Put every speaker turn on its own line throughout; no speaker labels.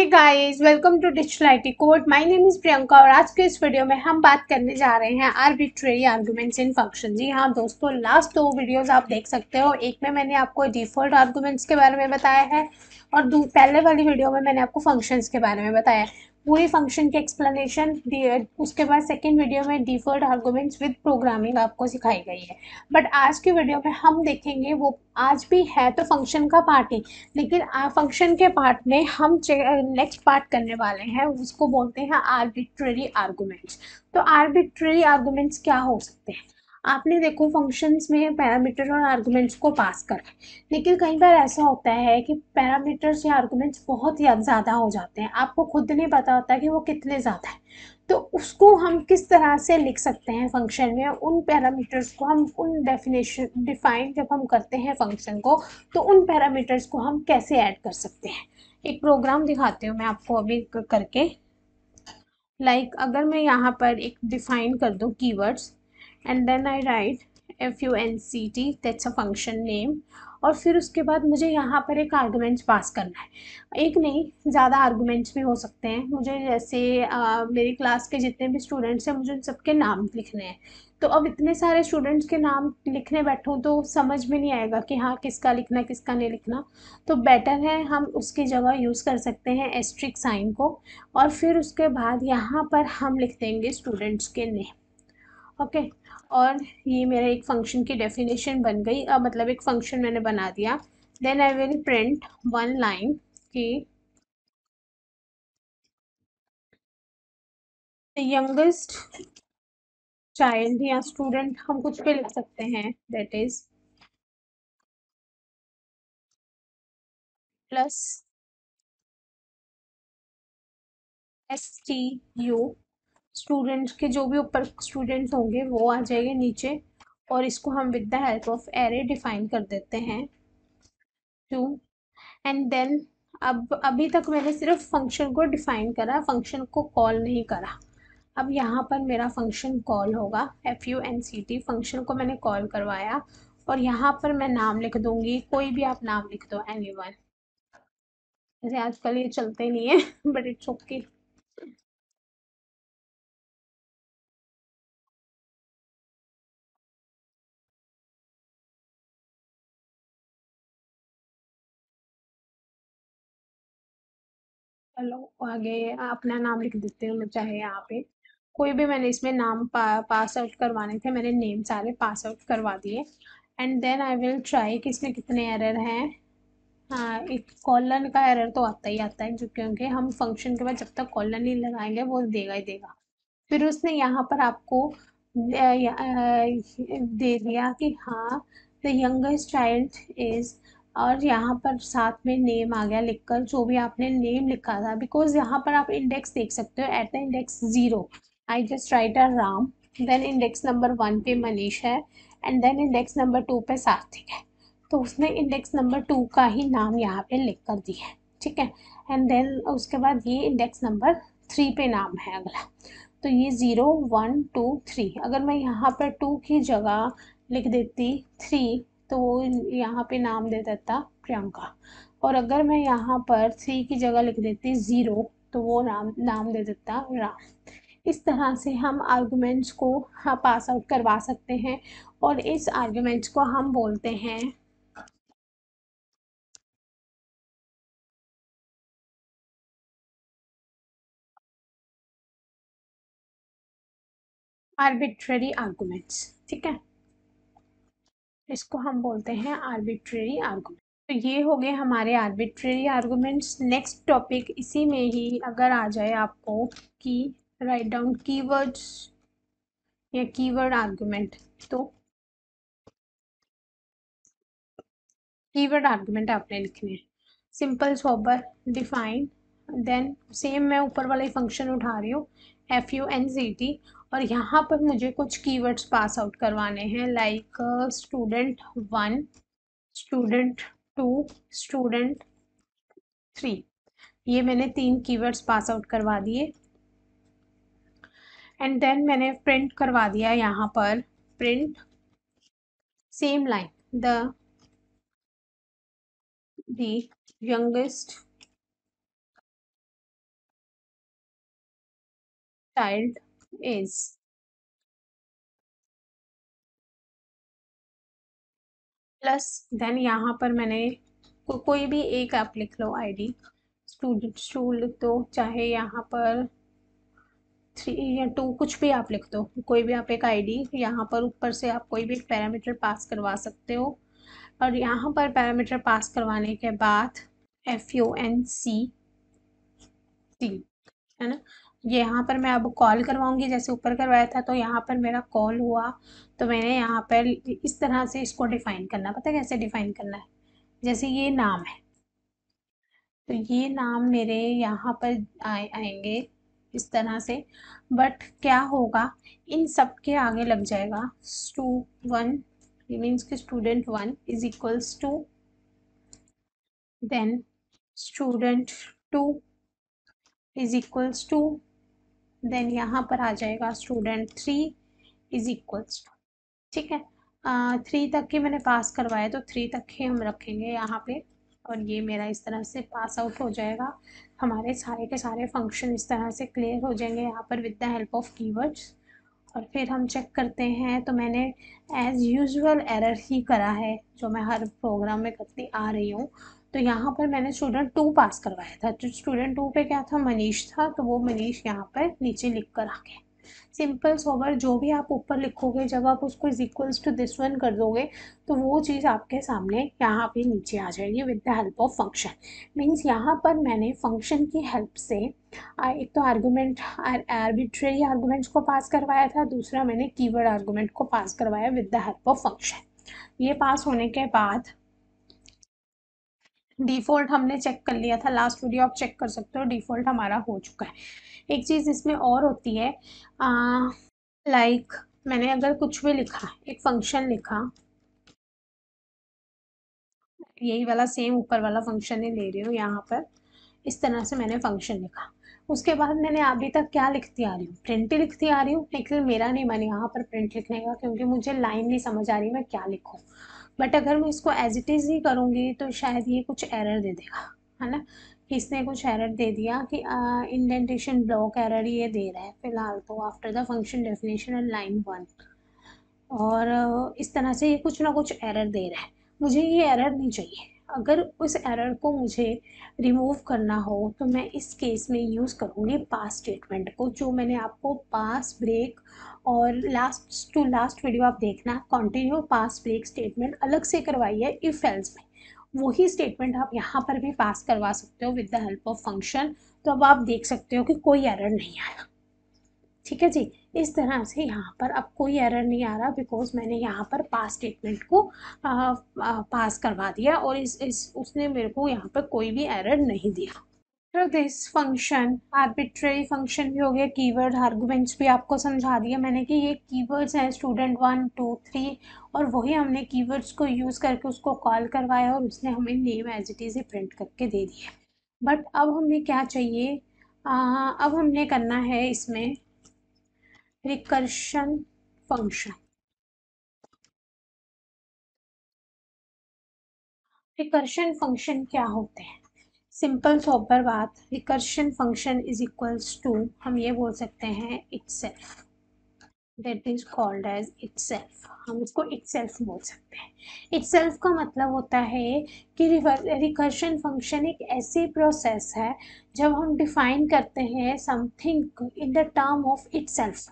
Guys, welcome to digital IT code. My name is Priyanka और आज के इस वीडियो में हम बात करने जा रहे हैं आर्बिट्रेरी आर्गुमेंट्स इन फंक्शन। जी हाँ दोस्तों, लास्ट दो वीडियोस आप देख सकते हो। एक में मैंने आपको डिफॉल्ट आर्गुमेंट्स के बारे में बताया है और पहले वाली वीडियो में मैंने आपको फंक्शंस के बारे में बताया है, पूरी फंक्शन की एक्सप्लेनेशन। उसके बाद सेकेंड वीडियो में डिफॉल्ट आर्गुमेंट्स विद प्रोग्रामिंग आपको सिखाई गई है। बट आज की वीडियो में हम देखेंगे, वो आज भी है तो फंक्शन का पार्ट ही, लेकिन फंक्शन के पार्ट में हम नेक्स्ट पार्ट करने वाले हैं, उसको बोलते हैं आर्बिट्रेरी आर्गुमेंट्स। तो आर्बिट्रेरी आर्गुमेंट्स क्या हो सकते हैं? आपने देखो फंक्शंस में पैरामीटर और आर्गुमेंट्स को पास करा, लेकिन कई बार ऐसा होता है कि पैरामीटर्स या आर्गुमेंट्स बहुत ही ज़्यादा हो जाते हैं, आपको खुद नहीं पता होता कि वो कितने ज़्यादा है। तो उसको हम किस तरह से लिख सकते हैं फंक्शन में? उन पैरामीटर्स को हम उन डेफिनेशन डिफाइन जब हम करते हैं फंक्शन को, तो उन पैरामीटर्स को हम कैसे ऐड कर सकते हैं? एक प्रोग्राम दिखाती हूँ मैं आपको अभी करके। अगर मैं यहाँ पर एक डिफाइन कर दूँ keywords, and then I write FUNCT, that's a function name. और फिर उसके बाद मुझे यहाँ पर एक आर्गुमेंट्स पास करना है। एक नहीं, ज़्यादा आर्गुमेंट्स भी हो सकते हैं। मुझे जैसे मेरी क्लास के जितने भी स्टूडेंट्स हैं, मुझे उन सबके नाम लिखने हैं। तो अब इतने सारे स्टूडेंट्स के नाम लिखने बैठूँ तो समझ में नहीं आएगा कि हाँ किसका लिखना किसका नहीं लिखना। तो बेटर है हम उसकी जगह यूज़ कर सकते हैं एस्ट्रिक साइन को, और फिर उसके बाद यहाँ पर हम लिख देंगे स्टूडेंट्स के नेम। ओके। और ये मेरा एक फंक्शन की डेफिनेशन बन गई। मतलब एक फंक्शन मैंने बना दिया। Then I will print one line कि यंगेस्ट चाइल्ड या स्टूडेंट हम कुछ भी लिख सकते हैं, that is plus STU। Students के जो भी ऊपर स्टूडेंट्स होंगे वो आ जाएंगे नीचे, और इसको हम with the help of array define कर देते हैं टू। एंड देन अब अभी तक मैंने सिर्फ फंक्शन को डिफाइन करा, फंक्शन को कॉल नहीं करा। अब यहाँ पर मेरा फंक्शन कॉल होगा FUNCT, फंक्शन को मैंने कॉल करवाया, और यहाँ पर मैं नाम लिख दूंगी, कोई भी आप नाम लिख दो, एनीवन। जैसे आजकल ये चलते नहीं है बट इट्स ओके। चलो आगे अपना नाम लिख देती हूँ मैं, चाहे यहाँ पे कोई भी। मैंने इसमें नाम पास आउट करवाने थे, मैंने नेम सारे पास आउट करवा दिए। And then I will try कि इसमें कितने एरर हैं। हाँ, एक कॉलन का एरर तो आता ही आता है, जो क्योंकि हम फंक्शन के बाद जब तक कॉलन नहीं लगाएंगे वो देगा ही देगा। फिर उसने यहाँ पर आपको दे दिया कि हाँ द यंगेस्ट चाइल्ड इज, और यहाँ पर साथ में नेम आ गया लिखकर, जो भी आपने नेम लिखा था। बिकॉज यहाँ पर आप इंडेक्स देख सकते हो, at the index 0 I just write a Ram. Then index number 1 पे मनीष है, एंड देन इंडेक्स नंबर 2 पे सात्विक है। तो उसने इंडेक्स नंबर 2 का ही नाम यहाँ पे लिख कर दिया है, ठीक है। एंड देन उसके बाद ये इंडेक्स नंबर 3 पे नाम है अगला। तो ये 0 1 2 3, अगर मैं यहाँ पर 2 की जगह लिख देती 3, तो वो यहाँ पे नाम दे देता प्रियंका। और अगर मैं यहाँ पर 3 की जगह लिख देती 0, तो वो नाम नाम दे देता राम। इस तरह से हम आर्गुमेंट्स को हाँ पास आउट करवा सकते हैं, और इस आर्गुमेंट्स को हम बोलते हैं आर्बिट्ररी आर्गुमेंट्स, ठीक है। इसको हम बोलते हैं आर्बिट्ररी आर्गुमेंट। तो ये हो गए हमारे आर्बिट्ररी आर्गुमेंट्स। नेक्स्ट टॉपिक इसी में ही अगर आ जाए आपको कि राइट डाउन कीवर्ड्स या कीवर्ड आर्गुमेंट, तो कीवर्ड आर्गुमेंट आपने लिखने हैं। Simple sober define, then same मैं ऊपर वाला ही फंक्शन उठा रही हूँ FUNCT, और यहाँ पर मुझे कुछ कीवर्ड्स पास आउट करवाने हैं, लाइक student 1, student 2, student 3। ये मैंने 3 कीवर्ड्स पास आउट करवा दिए। एंड देन मैंने प्रिंट करवा दिया यहाँ पर, print same line, the youngest child is, plus then यहाँ पर मैंने कोई भी एक आप लिख लो आईडी, स्टूडेंट स्टूल लिख दो, चाहे यहाँ पर 3 या 2 कुछ भी आप लिख दो, कोई भी आप एक आईडी, यहाँ पर ऊपर से आप कोई भी एक पैरामीटर पास करवा सकते हो। और यहाँ पर पैरामीटर पास करवाने के बाद FUNCT है ना, ये यहाँ पर मैं अब कॉल करवाऊंगी, जैसे ऊपर करवाया था तो यहाँ पर मेरा कॉल हुआ, तो मैंने यहाँ पर इस तरह से इसको डिफाइन करना, पता है कैसे डिफाइन करना है, जैसे ये नाम है तो ये नाम मेरे यहाँ पर आएंगे इस तरह से, बट क्या होगा, इन सब के आगे लग जाएगा स्टू 1, ये मीन्स कि student 1 is equals to, then student 2 is equals to, then यहाँ पर आ जाएगा स्टूडेंट 3 इज इक्वल्स टू, ठीक है। 3 तक के मैंने पास करवाया तो 3 तक ही हम रखेंगे यहाँ पे, और ये मेरा इस तरह से पास आउट हो जाएगा, हमारे सारे के सारे फंक्शन इस तरह से क्लियर हो जाएंगे यहाँ पर with the help of keywords. और फिर हम चेक करते हैं, तो मैंने एज़ यूजुअल एरर ही करा है जो मैं हर प्रोग्राम में करती आ रही हूँ। तो यहाँ पर मैंने स्टूडेंट 2 पास करवाया था, तो स्टूडेंट 2 पे क्या था, मनीष था, तो वो मनीष यहाँ पर नीचे लिख कर आ गया। सिंपल सोवर, जो भी आप ऊपर लिखोगे जब आप उसको is equals to this one कर दोगे तो वो चीज़ आपके सामने यहाँ पे नीचे आ जाएगी with the help of function. Means यहाँ पर मैंने फंक्शन की हेल्प से एक तो आर्गूमेंट आर्बिट्रेरी आर्गूमेंट्स को पास करवाया था, दूसरा मैंने कीवर्ड आर्गूमेंट को पास करवाया with the help of function. ये पास होने के बाद डिफ़ॉल्ट हमने चेक कर लिया था, लास्ट वीडियो आप चेक कर सकते हो, डिफ़ॉल्ट हमारा हो चुका है। एक चीज़ इसमें और होती है, लाइक मैंने अगर कुछ भी लिखा, एक फंक्शन लिखा, यही वाला सेम ऊपर वाला फंक्शन ही ले रही हूँ यहाँ पर, इस तरह से मैंने फंक्शन लिखा, उसके बाद मैंने अभी तक क्या लिखती आ रही हूँ, प्रिंट ही लिखती आ रही हूँ, लेकिन मेरा नहीं मन यहाँ पर प्रिंट लिखने का, क्योंकि मुझे लाइन नहीं समझ आ रही मैं क्या लिखूँ। बट अगर मैं इसको एज इट इज़ ही करूँगी तो शायद ये कुछ एरर दे देगा, है ना, इसने कुछ एरर दे दिया कि इंडेंटेशन ब्लॉक एरर ये दे रहा है फिलहाल, तो after the function definition and line 1, और इस तरह से ये कुछ ना कुछ एरर दे रहा है, मुझे ये एरर नहीं चाहिए। अगर उस एरर को मुझे रिमूव करना हो तो मैं इस केस में यूज़ करूँगी पास स्टेटमेंट को, जो मैंने आपको पास ब्रेक और लास्ट टू लास्ट वीडियो आप देखना, कंटिन्यू पास ब्रेक स्टेटमेंट अलग से करवाई है इफ एल्स में, वही स्टेटमेंट आप यहाँ पर भी पास करवा सकते हो with the help of function. तो अब आप देख सकते हो कि कोई एरर नहीं आया, ठीक है जी। इस तरह से यहाँ पर अब कोई एरर नहीं आ रहा, बिकॉज मैंने यहाँ पर पास स्टेटमेंट को पास करवा दिया, और इस उसने मेरे को यहाँ पर कोई भी एरर नहीं दिया। तो दिस फंक्शन आर्बिट्रेरी फंक्शन भी हो गया, कीवर्ड आर्गुमेंट्स भी आपको समझा दिया मैंने कि ये कीवर्ड्स हैं स्टूडेंट 1 2 3, और वही हमने कीवर्ड्स को यूज़ करके उसको कॉल करवाया, और उसने हमें नेम एज इट इज़ ही प्रिंट करके दे दिया। बट अब हमें क्या चाहिए, अब हमने करना है इसमें रिकर्शन फंक्शन। रिकर्शन फंक्शन क्या होते हैं, सिंपल सोबर बात, recursion function is equals to, हम ये बोल सकते हैं itself, that is called as itself, हम इसको इटसेल्फ बोल सकते हैं। इटसेल्फ का मतलब होता है कि रिकर्शन फंक्शन एक ऐसी प्रोसेस है जब हम डिफाइन करते हैं something in the term of itself,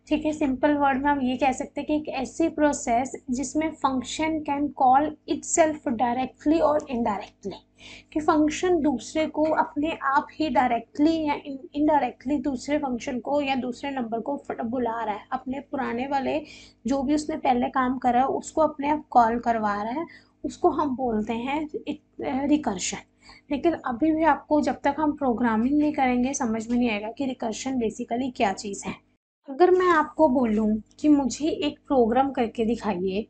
ठीक है। सिंपल वर्ड में हम ये कह सकते हैं कि एक ऐसी प्रोसेस जिसमें function can call itself directly और इनडायरेक्टली, कि फंक्शन दूसरे को अपने आप ही डायरेक्टली या इनडायरेक्टली दूसरे फंक्शन को या दूसरे नंबर को बुला रहा है, अपने पुराने वाले जो भी उसने पहले काम करा है उसको अपने आप कॉल करवा रहा है, उसको हम बोलते हैं रिकर्शन। लेकिन अभी भी आपको जब तक हम प्रोग्रामिंग नहीं करेंगे समझ में नहीं आएगा कि रिकर्शन बेसिकली क्या चीज़ है। अगर मैं आपको बोलूं कि मुझे एक प्रोग्राम करके दिखाइए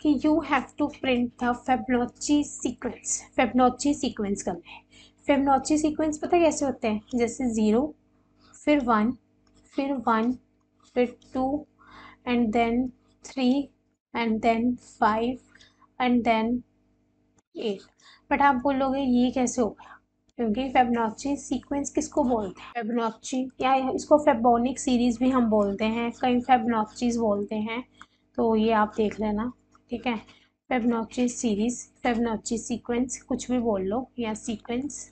कि you have to print the Fibonacci sequence करना है। फेबनोची सीक्वेंस पता कैसे होते हैं, जैसे 0 फिर 1 फिर 1 फिर 2 and then 3 and then 5 and then 8। But आप बोलोगे ये कैसे हो गया, क्योंकि फेबोनाची सीक्वेंस किसको बोलते हैं, फेबोनाची या इसको फेबोनिक सीरीज भी हम बोलते हैं, कई फेबोनाचीज बोलते हैं, तो ये आप देख लेना, ठीक है। फेबोनाची सीरीज, फेबोनाची सीक्वेंस, कुछ भी बोल लो, या सीक्वेंस,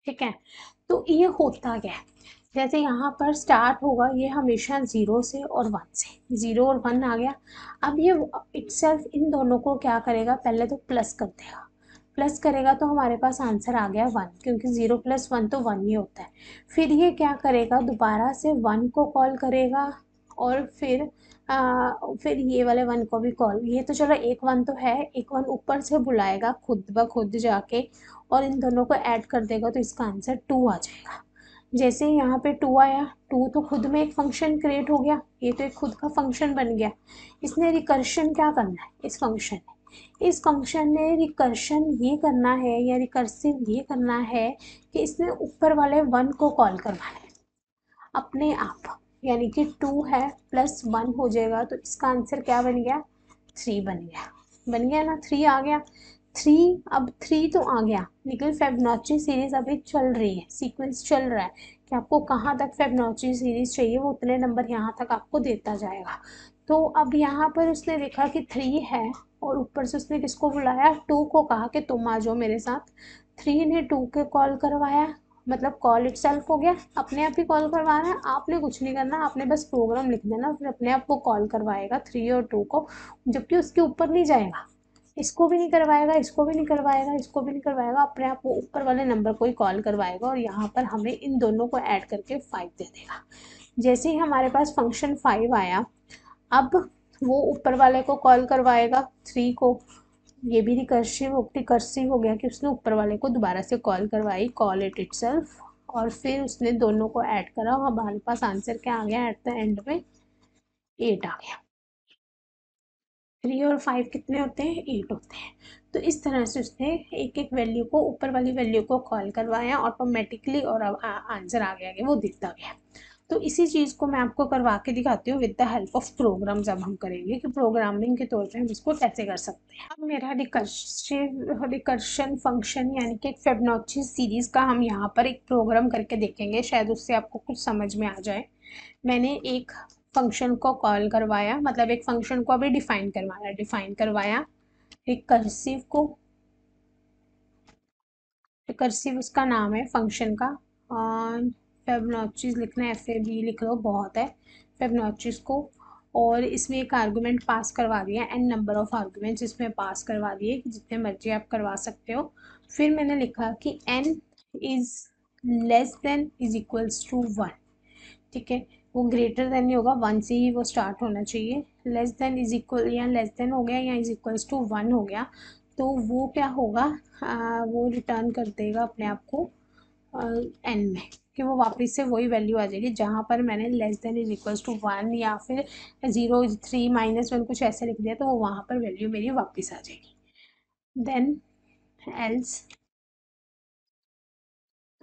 ठीक है। तो ये होता क्या है, जैसे यहाँ पर स्टार्ट होगा ये हमेशा जीरो से और वन से, जीरो और वन आ गया। अब ये इटसेल्फ इन दोनों को क्या करेगा, पहले तो प्लस कर देगा, प्लस करेगा तो हमारे पास आंसर आ गया वन, क्योंकि जीरो प्लस वन तो वन ही होता है। फिर ये क्या करेगा, दोबारा से वन को कॉल करेगा, और फिर ये वाले वन को भी कॉल, ये तो चलो एक वन तो है, एक वन ऊपर से बुलाएगा खुद ब खुद जाके, और इन दोनों को ऐड कर देगा तो इसका आंसर टू आ जाएगा। जैसे यहाँ पे टू आया, टू तो खुद में एक फंक्शन क्रिएट हो गया, ये तो एक खुद का फंक्शन बन गया। इसने रिकर्शन क्या करना है, इस फंक्शन ने रिकर्शन ये करना है, या रिकर्सिव ये करना है कि इसने ऊपर वाले वन को कॉल करवाना है अपने आप, यानी कि टू है प्लस वन हो जाएगा, तो इसका आंसर क्या बन गया, थ्री बन गया, बन गया ना, थ्री आ गया। थ्री, अब थ्री तो आ गया, लेकिन फेबोनाची सीरीज अभी चल रही है, सीक्वेंस चल रहा है कि आपको कहाँ तक फेबोनाची सीरीज चाहिए, वो उतने नंबर यहाँ तक आपको देता जाएगा। तो अब यहाँ पर उसने देखा कि थ्री है, और ऊपर से उसने किसको बुलाया, टू को कहा कि तुम आ जाओ मेरे साथ। थ्री ने टू के कॉल करवाया, मतलब कॉल इटसेल्फ हो गया, अपने आप ही कॉल करवाना है, आपने कुछ नहीं करना, आपने बस प्रोग्राम लिख देना, फिर अपने आप वो कॉल करवाएगा थ्री और टू को, जबकि उसके ऊपर नहीं जाएगा, इसको भी नहीं करवाएगा, इसको भी नहीं करवाएगा, इसको भी नहीं करवाएगा, अपने आप वो ऊपर वाले नंबर को ही कॉल करवाएगा, और यहाँ पर हमें इन दोनों को ऐड करके फाइव दे देगा। जैसे ही हमारे पास फंक्शन फाइव आया, अब वो ऊपर वाले को कॉल करवाएगा थ्री को, ये भी रिकर्सिव हो गया कि उसने ऊपर वाले को दोबारा से कॉल करवाई, कॉल इट इटसेल्फ, और फिर उसने दोनों को ऐड करा, हमारे पास आंसर क्या आ गया एट द एंड में, एट आ गया। थ्री और फाइव कितने होते हैं, एट होते हैं। तो इस तरह से उसने एक एक वैल्यू को, ऊपर वाली वैल्यू को कॉल करवाया ऑटोमेटिकली, और अब आंसर आ गया कि वो दिखता गया। तो इसी चीज़ को मैं आपको करवा के दिखाती हूँ with the help of program, जब हम करेंगे कि प्रोग्रामिंग के तौर पे हम इसको कैसे कर सकते हैं। अब मेरा रिकर्शन फंक्शन, यानी कि एक फेबोनाची सीरीज का हम यहाँ पर एक प्रोग्राम करके देखेंगे, शायद उससे आपको कुछ समझ में आ जाए। मैंने एक फंक्शन को कॉल करवाया, मतलब एक फंक्शन को अभी डिफाइन करवाया, रिकर्सिव को, रिकर्सिव उसका नाम है फंक्शन का, और फेबोनाचीज लिखना है, FAB लिख लो बहुत है, फेबोनाचीज को, और इसमें एक आर्गुमेंट पास करवा दिया, n नंबर ऑफ आर्गुमेंट्स इसमें पास करवा दिए कि जितने मर्जी आप करवा सकते हो। फिर मैंने लिखा कि n is less than is equals to one, ठीक है, वो ग्रेटर देन नहीं होगा, वन से ही वो स्टार्ट होना चाहिए, लेस देन इज इक्वल, या लेस देन हो गया या इज इक्वल्स टू वन हो गया, तो वो क्या होगा, वो रिटर्न कर देगा अपने आप को एन में, कि वो वापस से वही वैल्यू आ जाएगी जहाँ पर मैंने less than is equals to one या फिर जीरो थ्री माइनस वन कुछ ऐसे लिख दिया, तो वो वहाँ पर वैल्यू मेरी वापस आ जाएगी। देन एल्स,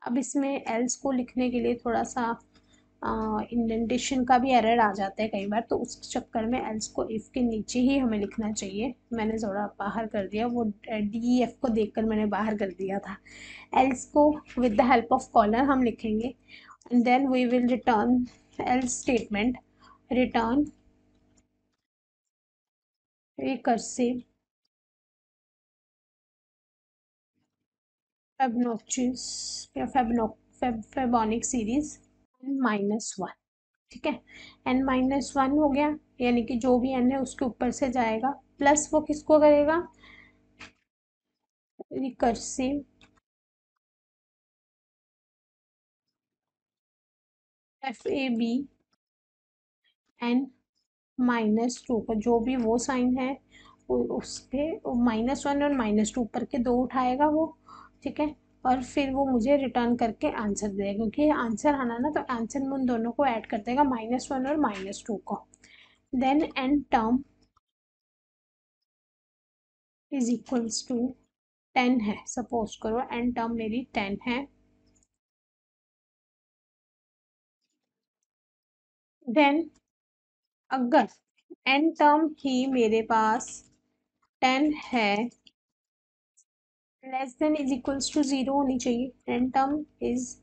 अब इसमें एल्स को लिखने के लिए थोड़ा सा इंडेंटेशन का भी एरर आ जाता है कई बार, तो उस चक्कर में एल्स को इफ़ के नीचे ही हमें लिखना चाहिए, मैंने थोड़ा बाहर कर दिया, वो DEF को देखकर मैंने बाहर कर दिया था। एल्स को with the help of caller हम लिखेंगे, and then we will return else statement, return recursive Fibonaccis या फेबोनिक सीरीज माइनस वन, ठीक है, n माइनस वन हो गया, यानी कि जो भी n है उसके ऊपर से जाएगा, प्लस वो किसको करेगा, recursive FAB n minus two का जो भी वो साइन है, उस पर माइनस वन और माइनस टू ऊपर के दो उठाएगा वो, ठीक है, और फिर वो मुझे रिटर्न करके आंसर देगा, क्योंकि आंसर आना ना, तो आंसर में उन दोनों को ऐड कर देगा, माइनस वन और माइनस टू को। Then N term is equals to ten है, सपोज करो एन टर्म मेरी टेन है, देन अगर एन टर्म ही मेरे पास टेन है, less than is equals to zero होनी चाहिए, N term is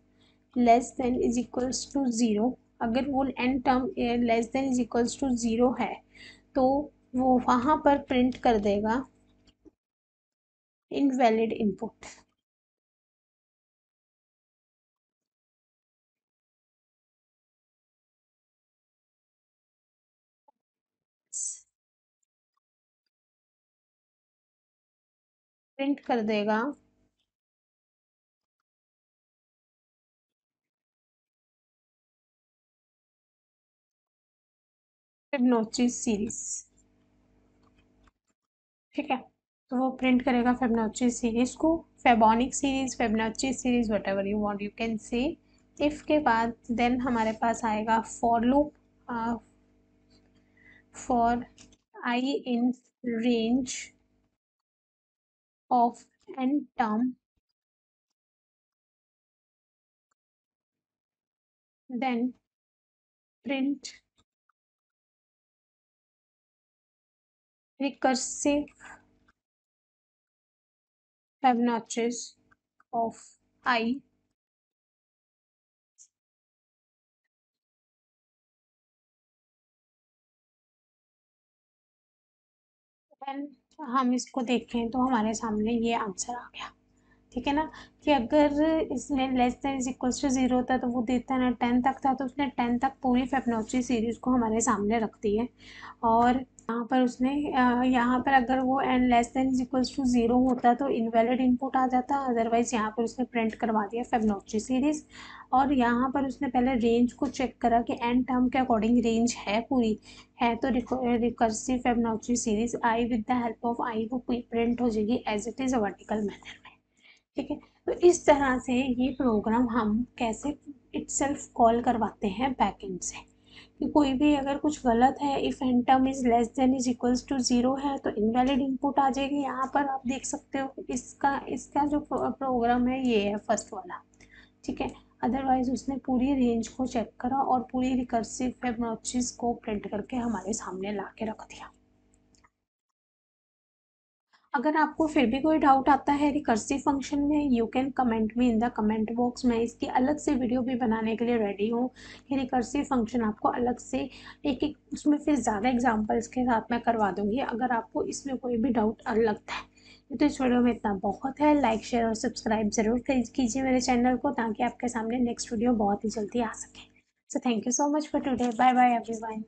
less than is equals to zero. अगर वो N term less than is equals to zero है तो वो वहाँ पर प्रिंट कर देगा इनवैलिड इनपुट। प्रिंट कर देगा फिबोनाची सीरीज। ठीक है, तो वो प्रिंट करेगा फिबोनाची सीरीज को, Fibonacci series, Fibonacci series, whatever you want you can say. If के बाद देन हमारे पास आएगा for loop, for I in range of N term, then print recursive Fibonacci of I, देन हम इसको देखें तो हमारे सामने ये आंसर आ गया। ठीक है ना, कि अगर इसने less than is equals to zero होता तो वो देता ना 10 तक था, तो उसने 10 तक पूरी फिबोनाची सीरीज को हमारे सामने रख दी है। और यहाँ पर उसने यहाँ पर अगर वो N less than is equals to zero होता तो इनवैलिड इनपुट आ जाता, अदरवाइज यहाँ पर उसने प्रिंट करवा दिया फिबोनाची सीरीज। और यहाँ पर उसने पहले रेंज को चेक करा कि एन टर्म के अकॉर्डिंग रेंज है पूरी, है तो recursive Fibonacci series I with the help of I वो प्रिंट हो जाएगी as it is a vertical method में। ठीक है, तो इस तरह से ये प्रोग्राम हम कैसे इटसेल्फ कॉल करवाते हैं बैकएंड से, कि कोई भी अगर कुछ गलत है, if N term is less than is equals to zero है तो इनवैलिड इनपुट आ जाएगी। यहाँ पर आप देख सकते हो इसका इसका जो प्रोग्राम है ये है फर्स्ट वाला। ठीक है, अदरवाइज उसने पूरी रेंज को चेक करा और पूरी रिकर्सिव फिबोनाची को प्रिंट करके हमारे सामने ला के रख दिया। अगर आपको फिर भी कोई डाउट आता है रिकर्सिव फंक्शन में, you can comment me in the comment box. मैं इसकी अलग से वीडियो भी बनाने के लिए रेडी हूँ कि रिकर्सिव फंक्शन आपको अलग से एक एक उसमें फिर ज़्यादा एग्जांपल्स के साथ मैं करवा दूँगी, अगर आपको इसमें कोई भी डाउट लगता है। तो इस वीडियो में इतना बहुत है, लाइक शेयर और सब्सक्राइब ज़रूर कीजिए मेरे चैनल को, ताकि आपके सामने नेक्स्ट वीडियो बहुत ही जल्दी आ सके। So thank you so much for today, bye bye everyone.